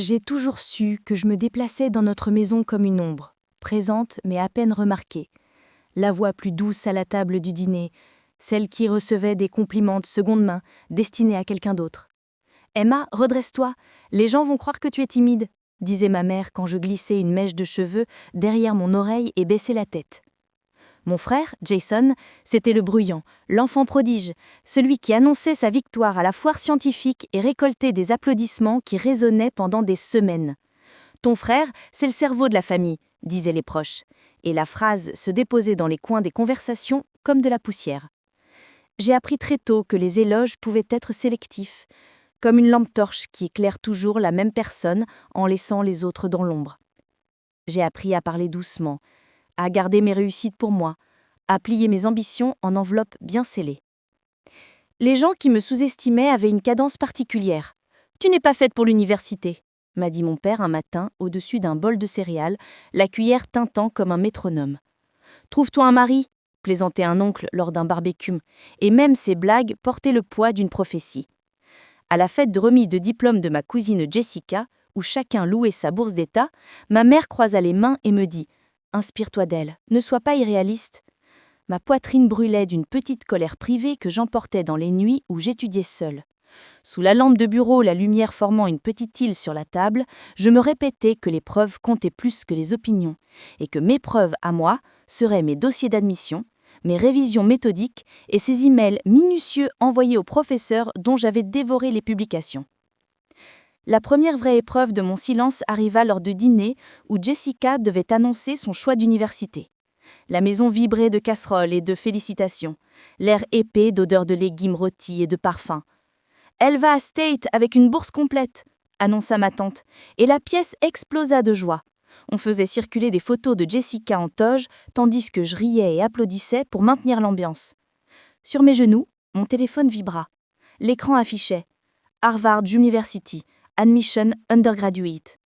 J'ai toujours su que je me déplaçais dans notre maison comme une ombre, présente mais à peine remarquée. La voix plus douce à la table du dîner, celle qui recevait des compliments de seconde main destinés à quelqu'un d'autre. « Emma, redresse-toi, les gens vont croire que tu es timide », disait ma mère quand je glissais une mèche de cheveux derrière mon oreille et baissais la tête. Mon frère, Jason, c'était le bruyant, l'enfant prodige, celui qui annonçait sa victoire à la foire scientifique et récoltait des applaudissements qui résonnaient pendant des semaines. « Ton frère, c'est le cerveau de la famille », disaient les proches, et la phrase se déposait dans les coins des conversations comme de la poussière. J'ai appris très tôt que les éloges pouvaient être sélectifs, comme une lampe torche qui éclaire toujours la même personne en laissant les autres dans l'ombre. J'ai appris à parler doucement, à garder mes réussites pour moi, à plier mes ambitions en enveloppes bien scellées. Les gens qui me sous-estimaient avaient une cadence particulière. « Tu n'es pas faite pour l'université », m'a dit mon père un matin au-dessus d'un bol de céréales, la cuillère tintant comme un métronome. « Trouve-toi un mari », plaisantait un oncle lors d'un barbecue, et même ces blagues portaient le poids d'une prophétie. À la fête de remise de diplôme de ma cousine Jessica, où chacun louait sa bourse d'État, ma mère croisa les mains et me dit « Inspire-toi d'elle, ne sois pas irréaliste ». Ma poitrine brûlait d'une petite colère privée que j'emportais dans les nuits où j'étudiais seule. Sous la lampe de bureau, la lumière formant une petite île sur la table, je me répétais que les preuves comptaient plus que les opinions, et que mes preuves à moi seraient mes dossiers d'admission, mes révisions méthodiques et ces emails minutieux envoyés aux professeurs dont j'avais dévoré les publications. La première vraie épreuve de mon silence arriva lors de dîner où Jessica devait annoncer son choix d'université. La maison vibrait de casseroles et de félicitations, l'air épais d'odeurs de légumes rôtis et de parfums. « Elle va à State avec une bourse complète », annonça ma tante, et la pièce explosa de joie. On faisait circuler des photos de Jessica en toge, tandis que je riais et applaudissais pour maintenir l'ambiance. Sur mes genoux, mon téléphone vibra. L'écran affichait « Harvard University, Admission Undergraduate ».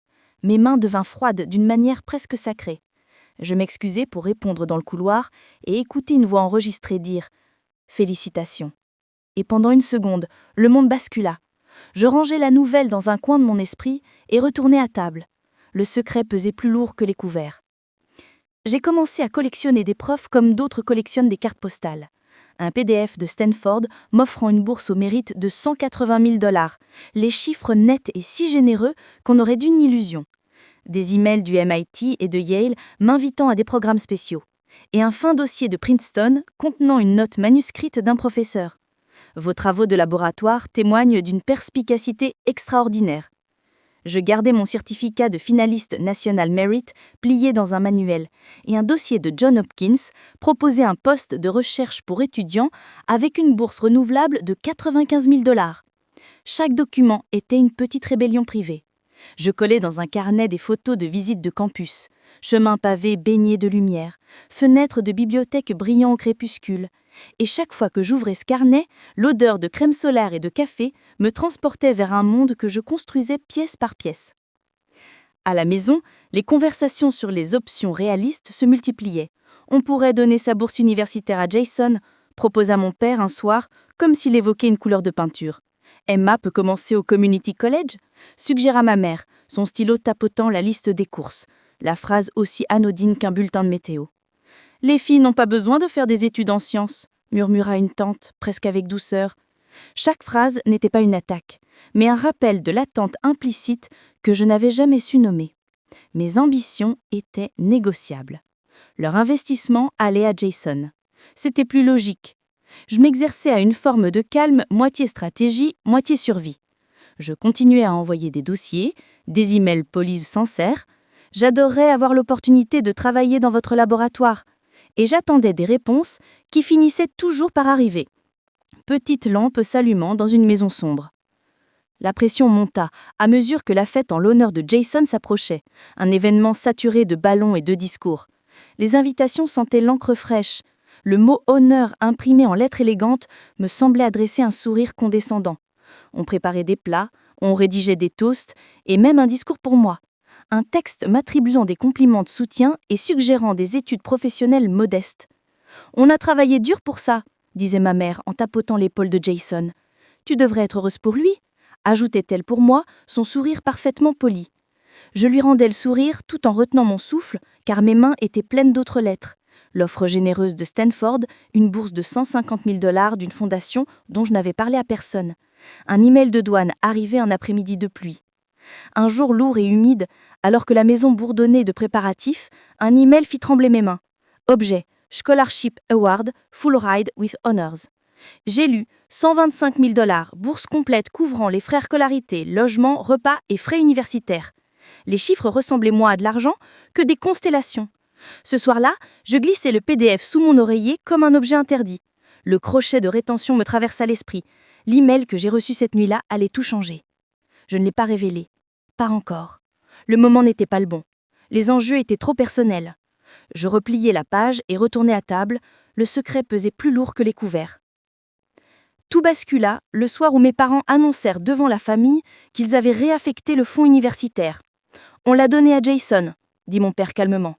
Mes mains devinrent froides d'une manière presque sacrée. Je m'excusai pour répondre dans le couloir et écouter une voix enregistrée dire « Félicitations ». Et pendant une seconde, le monde bascula. Je rangeai la nouvelle dans un coin de mon esprit et retournai à table. Le secret pesait plus lourd que les couverts. J'ai commencé à collectionner des profs comme d'autres collectionnent des cartes postales. Un PDF de Stanford m'offrant une bourse au mérite de 180 000 $. Les chiffres nets et si généreux qu'on aurait d'une illusion. Des emails du MIT et de Yale m'invitant à des programmes spéciaux. Et un fin dossier de Princeton contenant une note manuscrite d'un professeur. Vos travaux de laboratoire témoignent d'une perspicacité extraordinaire. Je gardais mon certificat de finaliste National Merit plié dans un manuel et un dossier de Johns Hopkins proposait un poste de recherche pour étudiants avec une bourse renouvelable de 95 000 $. Chaque document était une petite rébellion privée. Je collais dans un carnet des photos de visites de campus, chemins pavés baignés de lumière, fenêtres de bibliothèque brillant au crépuscule. Et chaque fois que j'ouvrais ce carnet, l'odeur de crème solaire et de café me transportait vers un monde que je construisais pièce par pièce. À la maison, les conversations sur les options réalistes se multipliaient. On pourrait donner sa bourse universitaire à Jason, proposa mon père un soir, comme s'il évoquait une couleur de peinture. Emma peut commencer au Community College, suggéra ma mère, son stylo tapotant la liste des courses, la phrase aussi anodine qu'un bulletin de météo. Les filles n'ont pas besoin de faire des études en sciences, murmura une tante, presque avec douceur. Chaque phrase n'était pas une attaque, mais un rappel de l'attente implicite que je n'avais jamais su nommer. Mes ambitions étaient négociables. Leur investissement allait à Jason. C'était plus logique. Je m'exerçais à une forme de calme moitié stratégie, moitié survie. Je continuais à envoyer des dossiers, des emails polis sincères. J'adorerais avoir l'opportunité de travailler dans votre laboratoire. Et j'attendais des réponses qui finissaient toujours par arriver. Petite lampe s'allumant dans une maison sombre. La pression monta à mesure que la fête en l'honneur de Jason s'approchait, un événement saturé de ballons et de discours. Les invitations sentaient l'encre fraîche. Le mot « honneur » imprimé en lettres élégantes me semblait adresser un sourire condescendant. On préparait des plats, on rédigeait des toasts et même un discours pour moi. Un texte m'attribuant des compliments de soutien et suggérant des études professionnelles modestes. « On a travaillé dur pour ça », disait ma mère en tapotant l'épaule de Jason. « Tu devrais être heureuse pour lui. ajoutait-elle pour moi, son sourire parfaitement poli. Je lui rendais le sourire tout en retenant mon souffle, car mes mains étaient pleines d'autres lettres. L'offre généreuse de Stanford, une bourse de 150 000 $ d'une fondation dont je n'avais parlé à personne. Un email de douane arrivé un après-midi de pluie. Un jour lourd et humide, alors que la maison bourdonnait de préparatifs, un email fit trembler mes mains. Objet, Scholarship Award, Full Ride with Honors. J'ai lu 125 000 $, bourse complète couvrant les frais scolarité, logement, repas et frais universitaires. Les chiffres ressemblaient moins à de l'argent que des constellations. Ce soir-là, je glissai le PDF sous mon oreiller comme un objet interdit. Le crochet de rétention me traversa l'esprit. L'email que j'ai reçu cette nuit-là allait tout changer. Je ne l'ai pas révélé. Pas encore. Le moment n'était pas le bon. Les enjeux étaient trop personnels. Je repliai la page et retournai à table. Le secret pesait plus lourd que les couverts. Tout bascula le soir où mes parents annoncèrent devant la famille qu'ils avaient réaffecté le fonds universitaire. « On l'a donné à Jason », dit mon père calmement,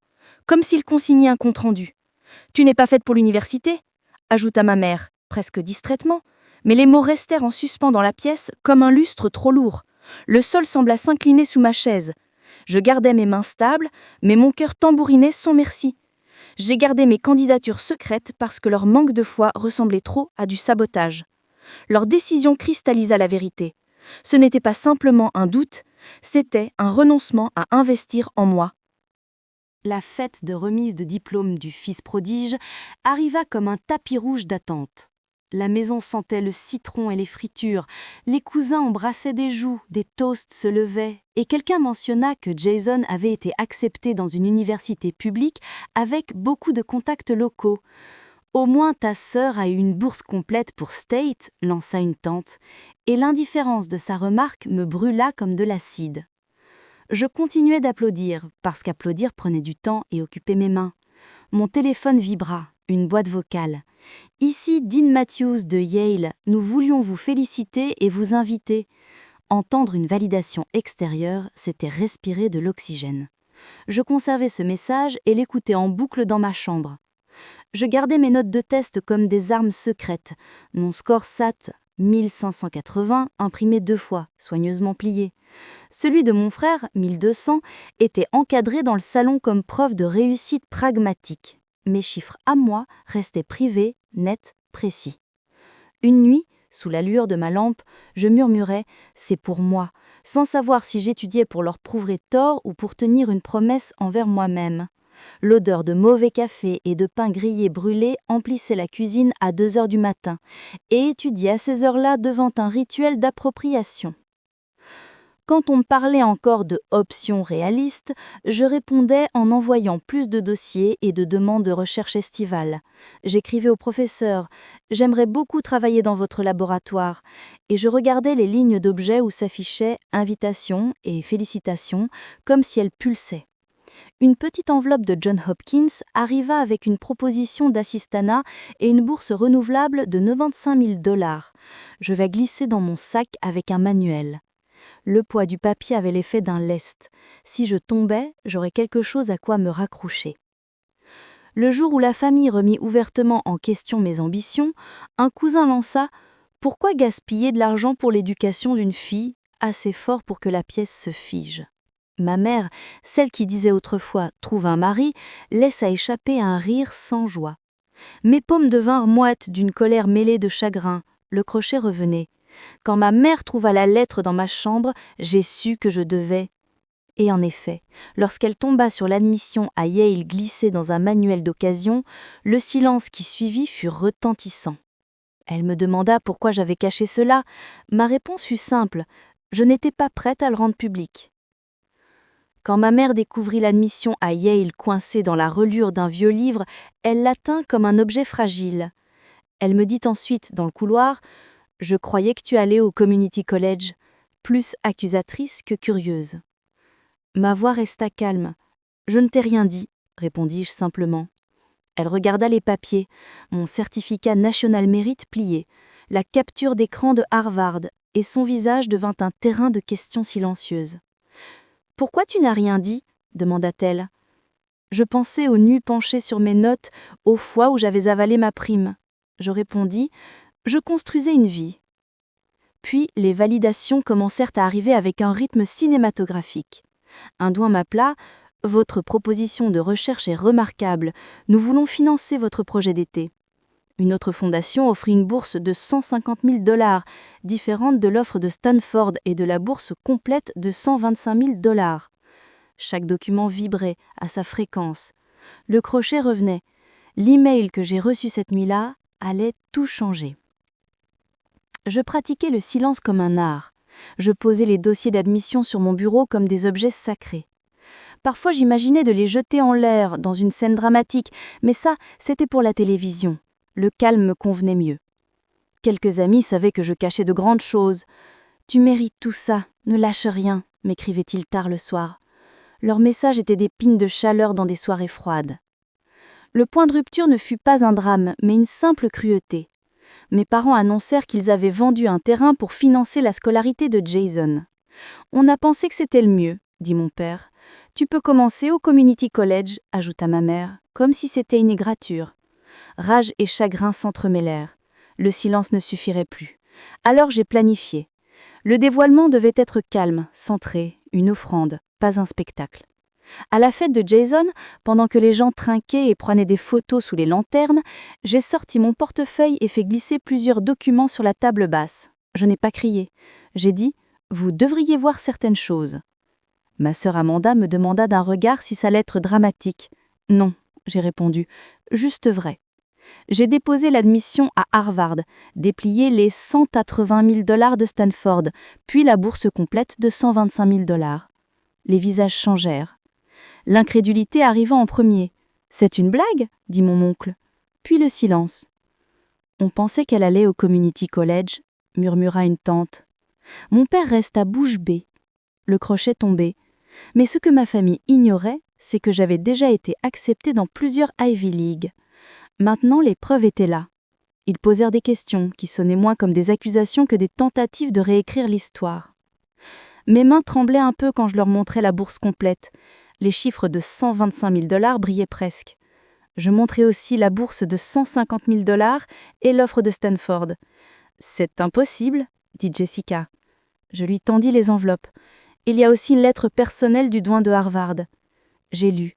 comme s'il consignait un compte-rendu. « Tu n'es pas faite pour l'université », ajouta ma mère, presque distraitement, mais les mots restèrent en suspens dans la pièce comme un lustre trop lourd. Le sol sembla s'incliner sous ma chaise. Je gardais mes mains stables, mais mon cœur tambourinait sans merci. J'ai gardé mes candidatures secrètes parce que leur manque de foi ressemblait trop à du sabotage. Leur décision cristallisa la vérité. Ce n'était pas simplement un doute, c'était un renoncement à investir en moi. La fête de remise de diplôme du fils prodige arriva comme un tapis rouge d'attente. La maison sentait le citron et les fritures, les cousins embrassaient des joues, des toasts se levaient, et quelqu'un mentionna que Jason avait été accepté dans une université publique avec beaucoup de contacts locaux. « Au moins ta sœur a eu une bourse complète pour State », lança une tante, et l'indifférence de sa remarque me brûla comme de l'acide. Je continuais d'applaudir, parce qu'applaudir prenait du temps et occupait mes mains. Mon téléphone vibra, une boîte vocale. « Ici Dean Matthews de Yale, nous voulions vous féliciter et vous inviter. » Entendre une validation extérieure, c'était respirer de l'oxygène. Je conservais ce message et l'écoutais en boucle dans ma chambre. Je gardais mes notes de test comme des armes secrètes. Mon score SAT, 1580, imprimé 2 fois, soigneusement plié. Celui de mon frère, 1200, était encadré dans le salon comme preuve de réussite pragmatique. Mes chiffres à moi restaient privés, nets, précis. Une nuit, sous la lueur de ma lampe, je murmurais « c'est pour moi », sans savoir si j'étudiais pour leur prouver tort ou pour tenir une promesse envers moi-même. L'odeur de mauvais café et de pain grillé brûlé emplissait la cuisine à 2 heures du matin, et étudiait à ces heures-là devant un rituel d'appropriation. Quand on me parlait encore de options réalistes, je répondais en envoyant plus de dossiers et de demandes de recherche estivale. J'écrivais au professeur « J'aimerais beaucoup travailler dans votre laboratoire » et je regardais les lignes d'objets où s'affichaient « Invitation » et « Félicitations » comme si elles pulsaient. Une petite enveloppe de Johns Hopkins arriva avec une proposition d'assistanat et une bourse renouvelable de 95 000 $. Je vais glisser dans mon sac avec un manuel. Le poids du papier avait l'effet d'un lest. Si je tombais, j'aurais quelque chose à quoi me raccrocher. Le jour où la famille remit ouvertement en question mes ambitions, un cousin lança « Pourquoi gaspiller de l'argent pour l'éducation d'une fille, assez fort pour que la pièce se fige ?» Ma mère, celle qui disait autrefois « trouve un mari », laissa échapper un rire sans joie. Mes paumes devinrent moites d'une colère mêlée de chagrin. Le crochet revenait. Quand ma mère trouva la lettre dans ma chambre, j'ai su que je devais. Et en effet, lorsqu'elle tomba sur l'admission à Yale glissée dans un manuel d'occasion, le silence qui suivit fut retentissant. Elle me demanda pourquoi j'avais caché cela. Ma réponse fut simple, je n'étais pas prête à le rendre public. Quand ma mère découvrit l'admission à Yale coincée dans la reliure d'un vieux livre, elle la tint comme un objet fragile. Elle me dit ensuite, dans le couloir, « Je croyais que tu allais au Community College », plus accusatrice que curieuse. Ma voix resta calme. « Je ne t'ai rien dit », répondis-je simplement. Elle regarda les papiers, mon certificat National Merit plié, la capture d'écran de Harvard, et son visage devint un terrain de questions silencieuses. « Pourquoi tu n'as rien dit ?» demanda-t-elle. Je pensais aux nuits penchées sur mes notes, aux fois où j'avais avalé ma prime. Je répondis « Je construisais une vie. » Puis, les validations commencèrent à arriver avec un rythme cinématographique. Un doigt m'appela « Votre proposition de recherche est remarquable. Nous voulons financer votre projet d'été. » Une autre fondation offrit une bourse de 150 000 $, différente de l'offre de Stanford et de la bourse complète de 125 000 $. Chaque document vibrait à sa fréquence. Le crochet revenait. L'email que j'ai reçu cette nuit-là allait tout changer. Je pratiquais le silence comme un art. Je posais les dossiers d'admission sur mon bureau comme des objets sacrés. Parfois j'imaginais de les jeter en l'air dans une scène dramatique, mais ça, c'était pour la télévision. Le calme me convenait mieux. Quelques amis savaient que je cachais de grandes choses. « Tu mérites tout ça, ne lâche rien », m'écrivaient-ils tard le soir. Leurs messages étaient des pines de chaleur dans des soirées froides. Le point de rupture ne fut pas un drame, mais une simple cruauté. Mes parents annoncèrent qu'ils avaient vendu un terrain pour financer la scolarité de Jason. « On a pensé que c'était le mieux », dit mon père. « Tu peux commencer au Community College », ajouta ma mère, comme si c'était une égratiure. Rage et chagrin s'entremêlèrent. Le silence ne suffirait plus. Alors j'ai planifié. Le dévoilement devait être calme, centré, une offrande, pas un spectacle. À la fête de Jason, pendant que les gens trinquaient et prenaient des photos sous les lanternes, j'ai sorti mon portefeuille et fait glisser plusieurs documents sur la table basse. Je n'ai pas crié. J'ai dit « Vous devriez voir certaines choses ». Ma sœur Amanda me demanda d'un regard si sa lettre dramatique. « Non », j'ai répondu, « juste vrai ». J'ai déposé l'admission à Harvard, déplié les 180 000 $ de Stanford, puis la bourse complète de 125 000 $. Les visages changèrent. L'incrédulité arriva en premier. « C'est une blague ?» dit mon oncle. Puis le silence. « On pensait qu'elle allait au Community College », murmura une tante. Mon père resta bouche bée. Le crochet tombait. Mais ce que ma famille ignorait, c'est que j'avais déjà été acceptée dans plusieurs Ivy League. Maintenant, les preuves étaient là. Ils posèrent des questions qui sonnaient moins comme des accusations que des tentatives de réécrire l'histoire. Mes mains tremblaient un peu quand je leur montrais la bourse complète. Les chiffres de 125 000 $ brillaient presque. Je montrais aussi la bourse de 150 000 $ et l'offre de Stanford. « C'est impossible », dit Jessica. Je lui tendis les enveloppes. Il y a aussi une lettre personnelle du doyen de Harvard. J'ai lu.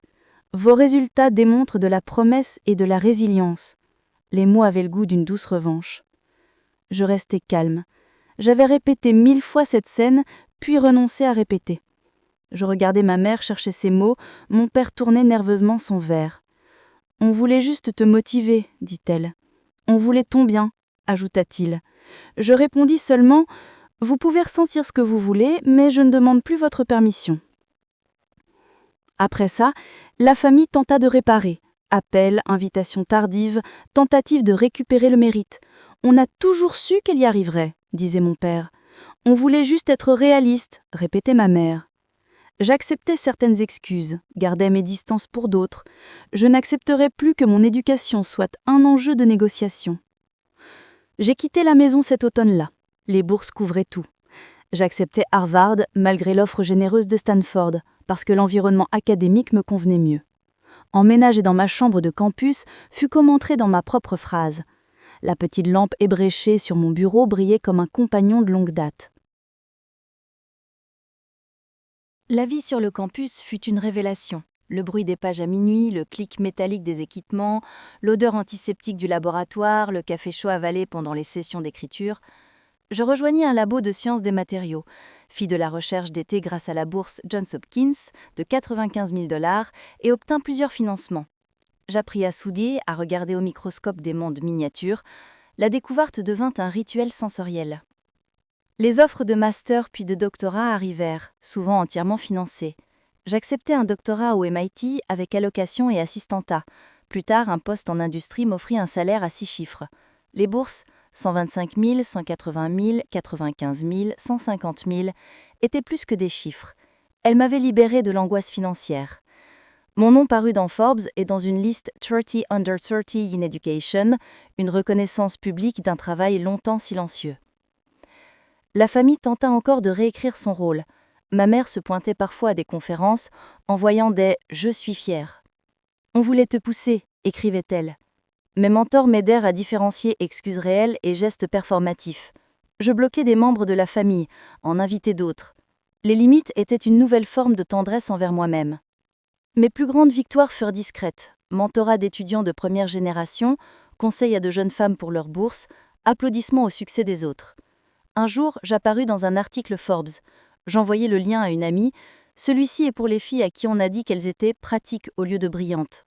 Vos résultats démontrent de la promesse et de la résilience. Les mots avaient le goût d'une douce revanche. Je restai calme. J'avais répété 1000 fois cette scène, puis renoncé à répéter. Je regardais ma mère chercher ses mots, mon père tournait nerveusement son verre. « On voulait juste te motiver, dit-elle. On voulait ton bien, ajouta-t-il. Je répondis seulement « Vous pouvez ressentir ce que vous voulez, mais je ne demande plus votre permission. » Après ça, la famille tenta de réparer. Appel, invitation tardive, tentative de récupérer le mérite. « On a toujours su qu'elle y arriverait », disait mon père. « On voulait juste être réaliste », répétait ma mère. J'acceptais certaines excuses, gardais mes distances pour d'autres. Je n'accepterais plus que mon éducation soit un enjeu de négociation. J'ai quitté la maison cet automne-là. Les bourses couvraient tout. J'acceptais Harvard malgré l'offre généreuse de Stanford, parce que l'environnement académique me convenait mieux. Emménager dans ma chambre de campus fut comme entrer dans ma propre phrase. La petite lampe ébréchée sur mon bureau brillait comme un compagnon de longue date. La vie sur le campus fut une révélation. Le bruit des pages à minuit, le clic métallique des équipements, l'odeur antiseptique du laboratoire, le café chaud avalé pendant les sessions d'écriture. Je rejoignis un labo de sciences des matériaux, fis de la recherche d'été grâce à la bourse Johns Hopkins de 95 000 $ et obtins plusieurs financements. J'appris à souder, à regarder au microscope des mondes miniatures. La découverte devint un rituel sensoriel. Les offres de master puis de doctorat arrivèrent, souvent entièrement financées. J'acceptai un doctorat au MIT avec allocation et assistantat. Plus tard, un poste en industrie m'offrit un salaire à 6 chiffres. Les bourses, 125 000, 180 000, 95 000, 150 000, étaient plus que des chiffres. Elles m'avaient libérée de l'angoisse financière. Mon nom parut dans Forbes et dans une liste 30 Under 30 in Education, une reconnaissance publique d'un travail longtemps silencieux. La famille tenta encore de réécrire son rôle. Ma mère se pointait parfois à des conférences, envoyant des « Je suis fière ». « On voulait te pousser », écrivait-elle. Mes mentors m'aidèrent à différencier excuses réelles et gestes performatifs. Je bloquais des membres de la famille, en invitais d'autres. Les limites étaient une nouvelle forme de tendresse envers moi-même. Mes plus grandes victoires furent discrètes. Mentorat d'étudiants de première génération, conseils à de jeunes femmes pour leur bourse, applaudissements au succès des autres. Un jour, j'apparus dans un article Forbes. J'envoyai le lien à une amie. Celui-ci est pour les filles à qui on a dit qu'elles étaient pratiques au lieu de brillantes.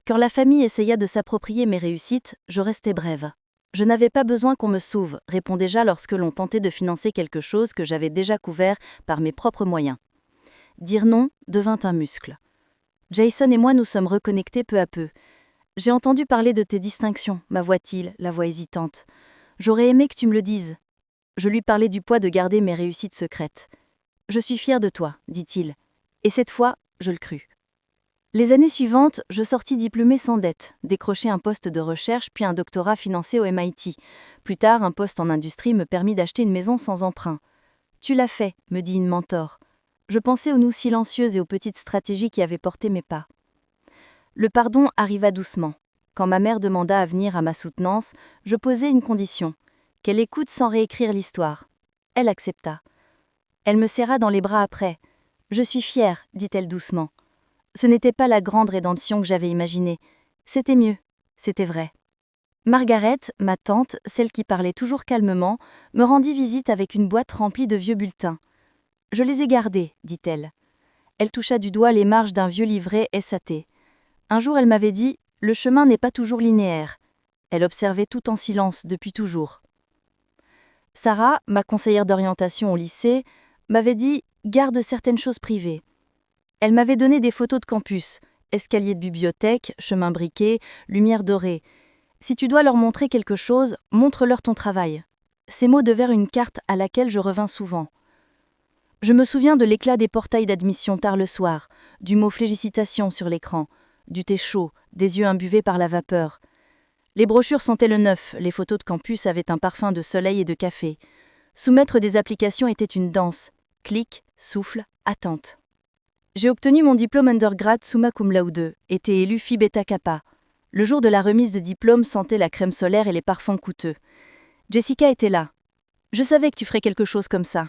Quand la famille essaya de s'approprier mes réussites, je restais brève. Je n'avais pas besoin qu'on me sauve, répondais-je lorsque l'on tentait de financer quelque chose que j'avais déjà couvert par mes propres moyens. Dire non devint un muscle. Jason et moi nous sommes reconnectés peu à peu. J'ai entendu parler de tes distinctions, m'avoua-t-il, la voix hésitante. J'aurais aimé que tu me le dises. Je lui parlais du poids de garder mes réussites secrètes. Je suis fier de toi, dit-il. Et cette fois, je le crus. Les années suivantes, je sortis diplômée sans dette, décrochai un poste de recherche puis un doctorat financé au MIT. Plus tard, un poste en industrie me permit d'acheter une maison sans emprunt. Tu l'as fait, me dit une mentor. Je pensais aux nous silencieuses et aux petites stratégies qui avaient porté mes pas. Le pardon arriva doucement. Quand ma mère demanda à venir à ma soutenance, je posai une condition, qu'elle écoute sans réécrire l'histoire. Elle accepta. Elle me serra dans les bras après. Je suis fière, dit-elle doucement. Ce n'était pas la grande rédemption que j'avais imaginée. C'était mieux, c'était vrai. Margaret, ma tante, celle qui parlait toujours calmement, me rendit visite avec une boîte remplie de vieux bulletins. « Je les ai gardés, dit-elle. Elle toucha du doigt les marges d'un vieux livret SAT. Un jour, elle m'avait dit « Le chemin n'est pas toujours linéaire ». Elle observait tout en silence depuis toujours. Sarah, ma conseillère d'orientation au lycée, m'avait dit « Garde certaines choses privées ». Elle m'avait donné des photos de campus, escalier de bibliothèque, chemin briqué, lumière dorée. Si tu dois leur montrer quelque chose, montre-leur ton travail. Ces mots devinrent une carte à laquelle je revins souvent. Je me souviens de l'éclat des portails d'admission tard le soir, du mot félicitation sur l'écran, du thé chaud, des yeux imbuvés par la vapeur. Les brochures sentaient le neuf, les photos de campus avaient un parfum de soleil et de café. Soumettre des applications était une danse. Clic, souffle, attente. J'ai obtenu mon diplôme undergrad summa cum laude, été élu Phi Beta Kappa. Le jour de la remise de diplôme sentait la crème solaire et les parfums coûteux. Jessica était là. Je savais que tu ferais quelque chose comme ça.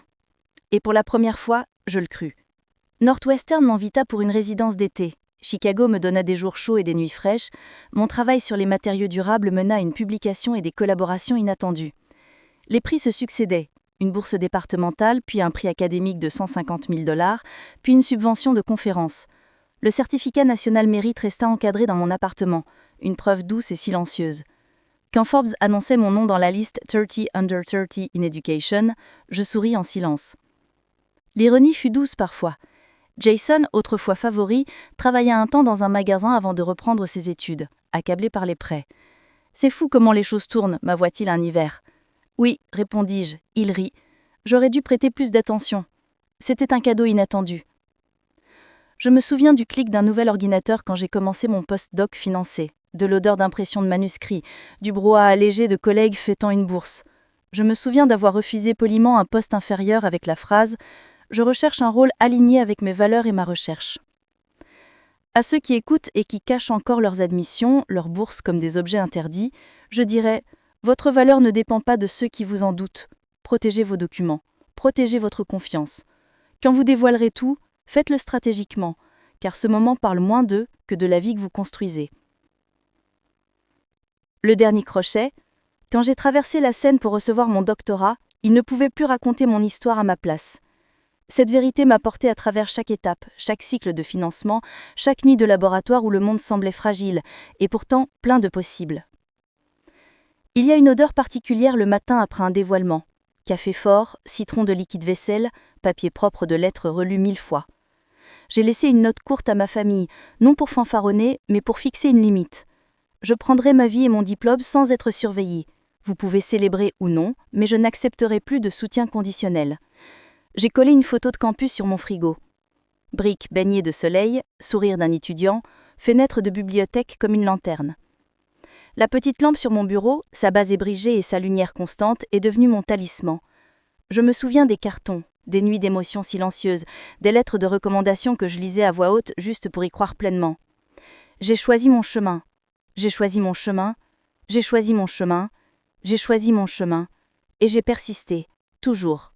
Et pour la première fois, je le crus. Northwestern m'invita pour une résidence d'été. Chicago me donna des jours chauds et des nuits fraîches. Mon travail sur les matériaux durables mena à une publication et des collaborations inattendues. Les prix se succédaient. Une bourse départementale, puis un prix académique de 150 000 $, puis une subvention de conférence. Le certificat national mérite resta encadré dans mon appartement, une preuve douce et silencieuse. Quand Forbes annonçait mon nom dans la liste 30 Under 30 in Education, je souris en silence. L'ironie fut douce parfois. Jason, autrefois favori, travailla un temps dans un magasin avant de reprendre ses études, accablé par les prêts. « C'est fou comment les choses tournent », m'avoua-t-il un hiver. « Oui », répondis-je, il rit. « J'aurais dû prêter plus d'attention. C'était un cadeau inattendu. » Je me souviens du clic d'un nouvel ordinateur quand j'ai commencé mon post-doc financé, de l'odeur d'impression de manuscrits, du brouhaha léger de collègues fêtant une bourse. Je me souviens d'avoir refusé poliment un poste inférieur avec la phrase « Je recherche un rôle aligné avec mes valeurs et ma recherche ». À ceux qui écoutent et qui cachent encore leurs admissions, leurs bourses comme des objets interdits, je dirais « Votre valeur ne dépend pas de ceux qui vous en doutent. Protégez vos documents, protégez votre confiance. Quand vous dévoilerez tout, faites-le stratégiquement, car ce moment parle moins d'eux que de la vie que vous construisez. » Le dernier crochet. Quand j'ai traversé la Seine pour recevoir mon doctorat, il ne pouvait plus raconter mon histoire à ma place. Cette vérité m'a porté à travers chaque étape, chaque cycle de financement, chaque nuit de laboratoire où le monde semblait fragile, et pourtant plein de possibles. Il y a une odeur particulière le matin après un dévoilement. Café fort, citron de liquide vaisselle, papier propre de lettres relues 1000 fois. J'ai laissé une note courte à ma famille, non pour fanfaronner, mais pour fixer une limite. Je prendrai ma vie et mon diplôme sans être surveillée. Vous pouvez célébrer ou non, mais je n'accepterai plus de soutien conditionnel. J'ai collé une photo de campus sur mon frigo. Briques baignées de soleil, sourire d'un étudiant, fenêtre de bibliothèque comme une lanterne. La petite lampe sur mon bureau, sa base ébrigée et sa lumière constante, est devenue mon talisman. Je me souviens des cartons, des nuits d'émotions silencieuses, des lettres de recommandation que je lisais à voix haute juste pour y croire pleinement. J'ai choisi mon chemin. J'ai choisi mon chemin. J'ai choisi mon chemin. J'ai choisi mon chemin. Et j'ai persisté, toujours.